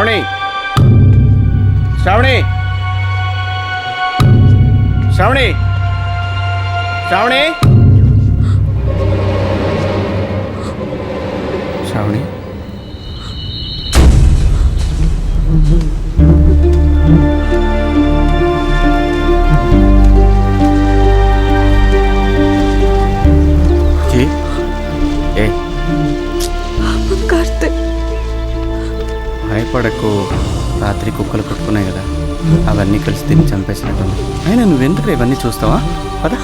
శ్రావణి శ్రావణి శ్రావణి శ్రావణి శ్రావణి భయపడకు. రాత్రి కుక్కలు కొట్టుకున్నాయి కదా, అవన్నీ కలిసి తిని చంపేసినట్టు. అయినా నువ్వెందుకు ఇవన్నీ చూస్తావా? పదా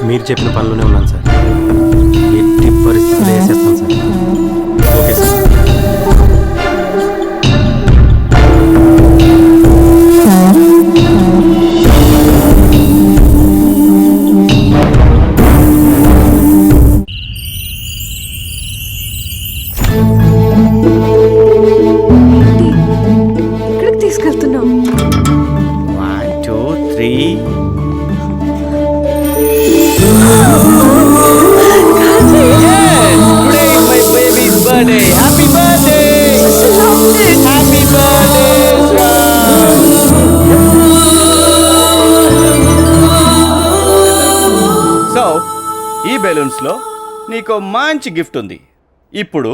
మీరు చెప్పిన పనులోనే ఉన్నాను సార్. ఎట్టి పరిస్థితులు వేసేస్తాను సార్. Okay sir. ఎక్కడికి తీసుకెళ్తున్నావు? 1 2 3 birthday. Happy birthday. Happy birthday, so ఈ బెలూన్స్ లో నీకు మంచి గిఫ్ట్ ఉంది. ఇప్పుడు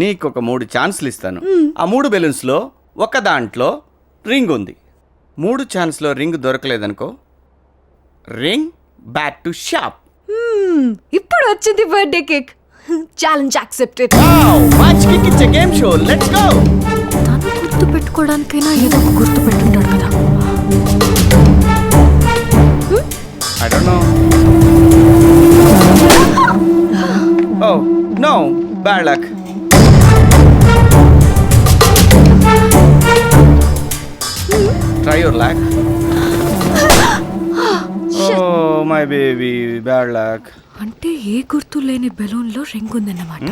నీకు ఒక 3 ఛాన్స్లు ఇస్తాను. ఆ 3 బెలూన్స్ లో ఒక దాంట్లో రింగ్ ఉంది. 3 ఛాన్స్ లో రింగ్ దొరకలేదనుకో, రింగ్ బ్యాక్ టు షాప్. ఇప్పుడు వచ్చింది birthday cake. Challenge accepted. Match kick it's a game show. Let's go. తను గుర్తు పెట్టుకోవడానికైనా ఏదో ఒక గుర్తు పెట్టుంటాడు కదా. I don't know. Oh, no. Bad luck. Try your luck. Oh, my baby. Bad luck. అంటే ఏ గుర్తు లేని బెలూన్ లో రింగ్ ఉందన్నమాట.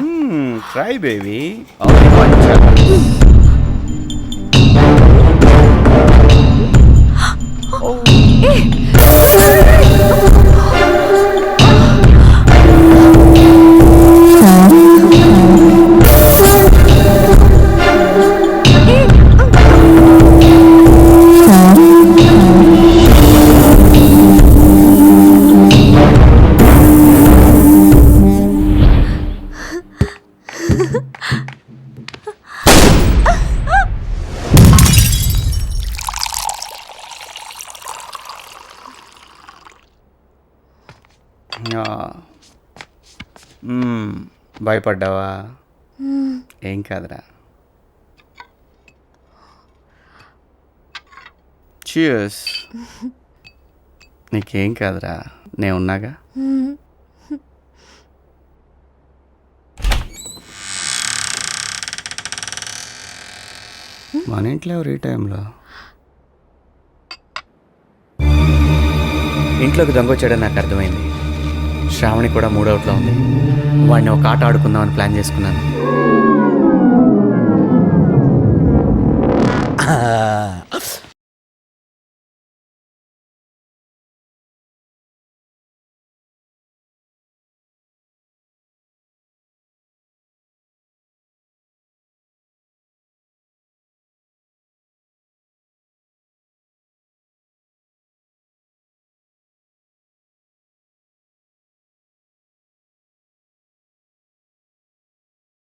Try, baby. Only one chance. భయపడ్డావా? ఏం కాదురా. చియర్స్. నీకేం కాదురా, నేను ఉన్నాగా. మన ఇంట్లో ఎవరు ఈ టైంలో? ఇంట్లోకి దొంగ వచ్చాడని నాకు అర్థమైంది. శ్రావణి కూడా మూడవుట్లో ఉంది. వాడిని ఒక ఆట ఆడుకుందామని ప్లాన్ చేసుకున్నాను.